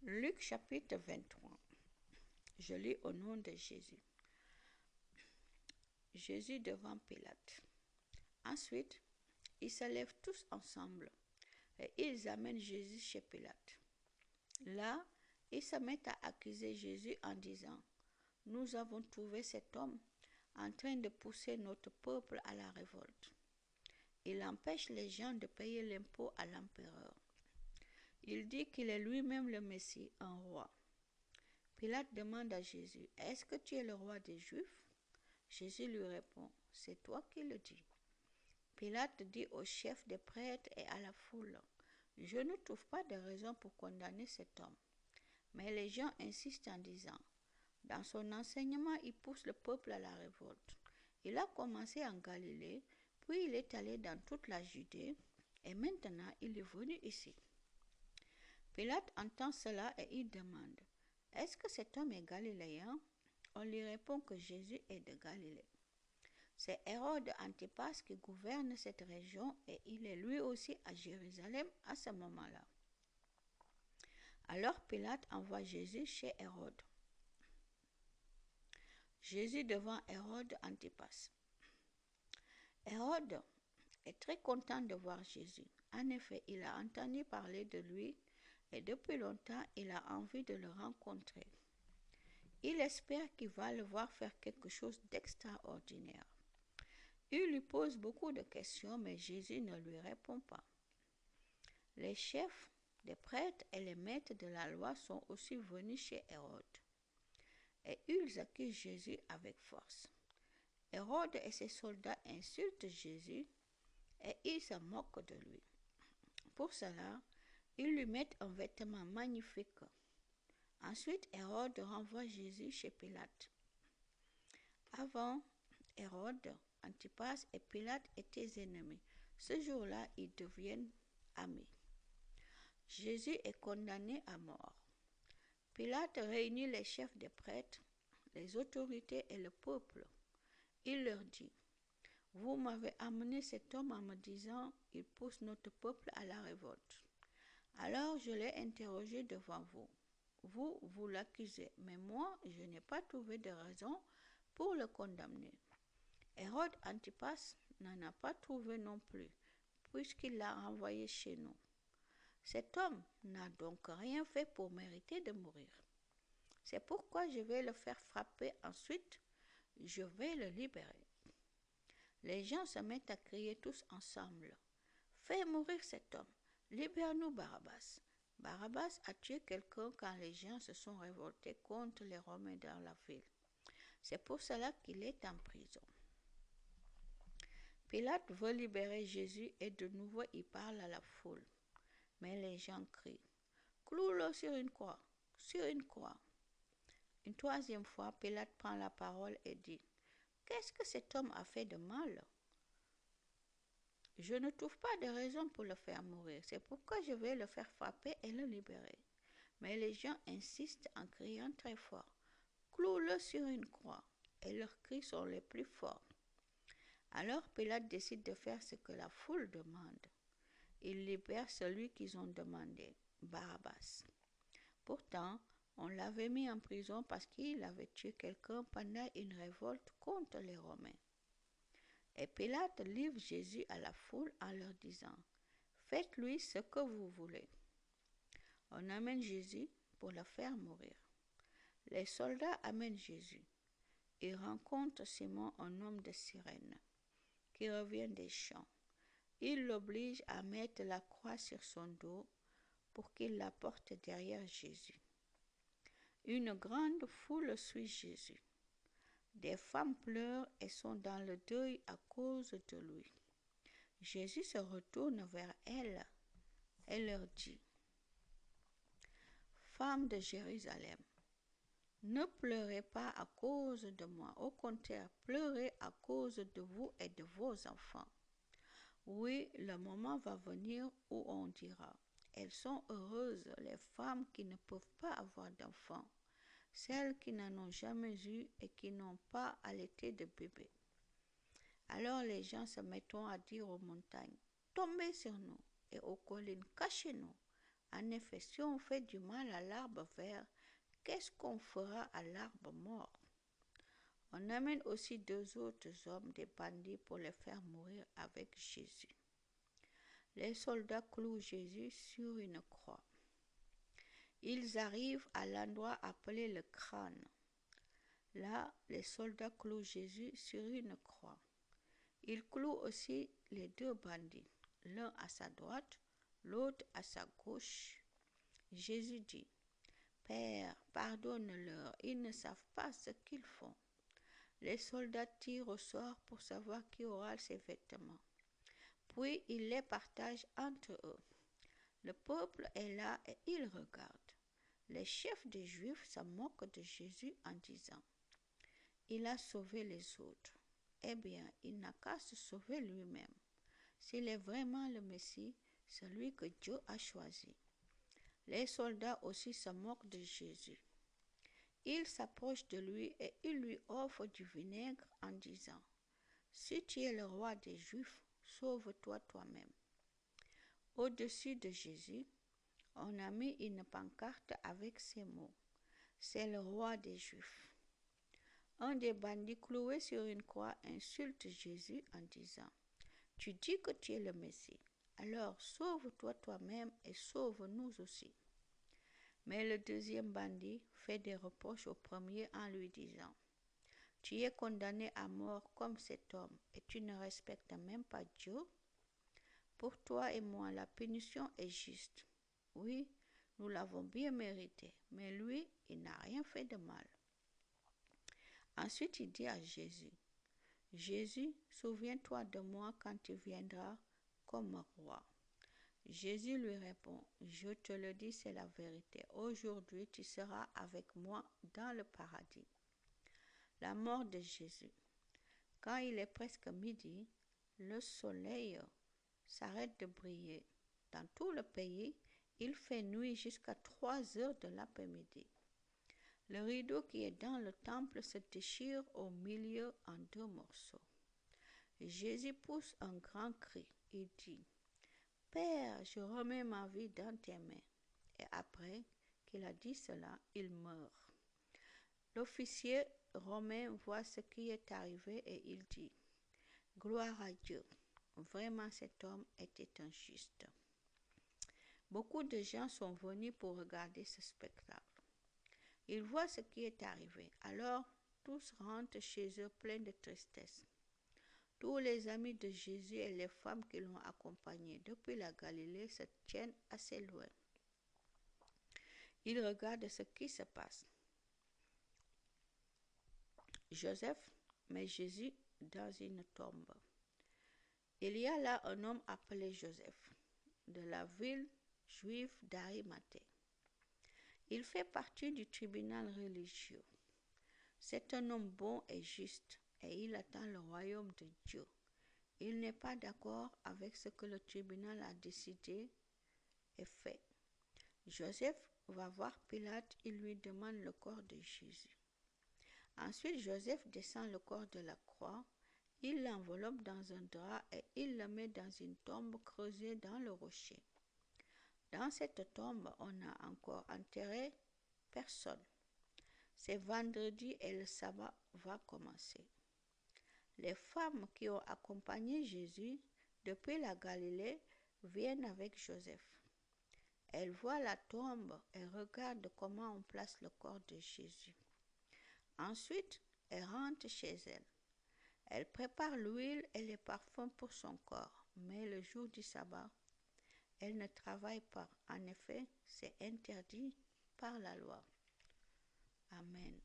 Luc chapitre 23. Je lis au nom de Jésus. Jésus devant Pilate. Ensuite, ils se lèvent tous ensemble et ils amènent Jésus chez Pilate. Là, ils se mettent à accuser Jésus en disant: « Nous avons trouvé cet homme en train de pousser notre peuple à la révolte. Il empêche les gens de payer l'impôt à l'empereur. Il dit qu'il est lui-même le Messie, un roi. » Pilate demande à Jésus: « Est-ce que tu es le roi des Juifs ?» Jésus lui répond: « C'est toi qui le dis. » Pilate dit au chef des prêtres et à la foule: « Je ne trouve pas de raison pour condamner cet homme. » Mais les gens insistent en disant: « Dans son enseignement, il pousse le peuple à la révolte. Il a commencé en Galilée, puis il est allé dans toute la Judée, et maintenant il est venu ici. » Pilate entend cela et il demande: « Est-ce que cet homme est galiléen ?» On lui répond que Jésus est de Galilée. C'est Hérode Antipas qui gouverne cette région et il est lui aussi à Jérusalem à ce moment-là. Alors Pilate envoie Jésus chez Hérode. Jésus devant Hérode Antipas. Hérode est très content de voir Jésus. En effet, il a entendu parler de lui et depuis longtemps, il a envie de le rencontrer. Il espère qu'il va le voir faire quelque chose d'extraordinaire. Il lui pose beaucoup de questions, mais Jésus ne lui répond pas. Les chefs des prêtres et les maîtres de la loi sont aussi venus chez Hérode. Et ils accusent Jésus avec force. Hérode et ses soldats insultent Jésus et ils se moquent de lui. Pour cela, ils lui mettent un vêtement magnifique. Ensuite, Hérode renvoie Jésus chez Pilate. Avant, Hérode, Antipas et Pilate étaient ennemis. Ce jour-là, ils deviennent amis. Jésus est condamné à mort. Pilate réunit les chefs des prêtres, les autorités et le peuple. Il leur dit: « Vous m'avez amené cet homme en me disant: il pousse notre peuple à la révolte. Alors je l'ai interrogé devant vous. Vous l'accusez, mais moi, je n'ai pas trouvé de raison pour le condamner. Hérode Antipas n'en a pas trouvé non plus, puisqu'il l'a renvoyé chez nous. Cet homme n'a donc rien fait pour mériter de mourir. C'est pourquoi je vais le faire frapper, ensuite je vais le libérer. » Les gens se mettent à crier tous ensemble: « Fais mourir cet homme, libère-nous Barabbas. » Barabbas a tué quelqu'un quand les gens se sont révoltés contre les Romains dans la ville. C'est pour cela qu'il est en prison. Pilate veut libérer Jésus et de nouveau il parle à la foule. Mais les gens crient: « Cloue-le sur une croix, sur une croix. » Une troisième fois, Pilate prend la parole et dit: « Qu'est-ce que cet homme a fait de mal ? Je ne trouve pas de raison pour le faire mourir. C'est pourquoi je vais le faire frapper et le libérer. » Mais les gens insistent en criant très fort: « Cloue-le sur une croix. » Et leurs cris sont les plus forts. Alors Pilate décide de faire ce que la foule demande. Il libère celui qu'ils ont demandé, Barabbas. Pourtant, on l'avait mis en prison parce qu'il avait tué quelqu'un pendant une révolte contre les Romains. Et Pilate livre Jésus à la foule en leur disant: « Faites-lui ce que vous voulez. » On amène Jésus pour le faire mourir. Les soldats amènent Jésus. Ils rencontrent Simon, un homme de Cyrène, qui revient des champs. Ils l'obligent à mettre la croix sur son dos pour qu'il la porte derrière Jésus. Une grande foule suit Jésus. Des femmes pleurent et sont dans le deuil à cause de lui. Jésus se retourne vers elles et leur dit: « Femmes de Jérusalem, ne pleurez pas à cause de moi. Au contraire, pleurez à cause de vous et de vos enfants. Oui, le moment va venir où on dira: elles sont heureuses, les femmes qui ne peuvent pas avoir d'enfants, celles qui n'en ont jamais eu et qui n'ont pas allaité de bébé. Alors les gens se mettront à dire aux montagnes: tombez sur nous, et aux collines: cachez-nous. En effet, si on fait du mal à l'arbre vert, qu'est-ce qu'on fera à l'arbre mort? On amène aussi 2 autres hommes, des bandits, pour les faire mourir avec Jésus. Les soldats clouent Jésus sur une croix. Ils arrivent à l'endroit appelé le crâne. Là, les soldats clouent Jésus sur une croix. Ils clouent aussi les 2 bandits, l'un à sa droite, l'autre à sa gauche. Jésus dit, « Père, pardonne-leur, ils ne savent pas ce qu'ils font. » Les soldats tirent au sort pour savoir qui aura ses vêtements. Puis ils les partagent entre eux. Le peuple est là et il regarde. Les chefs des Juifs se moquent de Jésus en disant, « Il a sauvé les autres. Eh bien, il n'a qu'à se sauver lui-même, s'il est vraiment le Messie, celui que Dieu a choisi. » Les soldats aussi se moquent de Jésus. Ils s'approchent de lui et ils lui offrent du vinaigre en disant, « Si tu es le roi des Juifs, sauve-toi toi-même. » Au-dessus de Jésus, on a mis une pancarte avec ces mots, « C'est le roi des Juifs. » Un des bandits cloués sur une croix insulte Jésus en disant, « Tu dis que tu es le Messie, alors sauve-toi toi-même et sauve-nous aussi. » Mais le deuxième bandit fait des reproches au premier en lui disant, « Tu es condamné à mort comme cet homme et tu ne respectes même pas Dieu. Pour toi et moi, la punition est juste. Oui, nous l'avons bien mérité, mais lui, il n'a rien fait de mal. » Ensuite, il dit à Jésus, « Jésus, souviens-toi de moi quand tu viendras comme roi. » Jésus lui répond, « Je te le dis, c'est la vérité. Aujourd'hui, tu seras avec moi dans le paradis. » La mort de Jésus. Quand il est presque midi, le soleil s'arrête de briller. Dans tout le pays, il fait nuit jusqu'à 3 heures de l'après-midi. Le rideau qui est dans le temple se déchire au milieu en 2 morceaux. Jésus pousse un grand cri et dit, « Père, je remets ma vie dans tes mains. » Et après qu'il a dit cela, il meurt. L'officier romain voit ce qui est arrivé et il dit, « Gloire à Dieu, vraiment cet homme était un juste. » Beaucoup de gens sont venus pour regarder ce spectacle. Ils voient ce qui est arrivé. Alors, tous rentrent chez eux pleins de tristesse. Tous les amis de Jésus et les femmes qui l'ont accompagné depuis la Galilée se tiennent assez loin. Ils regardent ce qui se passe. Joseph met Jésus dans une tombe. Il y a là un homme appelé Joseph, de la ville juive d'Arimathée. Il fait partie du tribunal religieux. C'est un homme bon et juste, et il attend le royaume de Dieu. Il n'est pas d'accord avec ce que le tribunal a décidé et fait. Joseph va voir Pilate, il lui demande le corps de Jésus. Ensuite, Joseph descend le corps de la croix, il l'enveloppe dans un drap et il le met dans une tombe creusée dans le rocher. Dans cette tombe, on n'a encore enterré personne. C'est vendredi et le sabbat va commencer. Les femmes qui ont accompagné Jésus depuis la Galilée viennent avec Joseph. Elles voient la tombe et regardent comment on place le corps de Jésus. Ensuite, elles rentrent chez elles. Elles préparent l'huile et les parfums pour son corps, mais le jour du sabbat, elles ne travaillent pas. En effet, c'est interdit par la loi. Amen.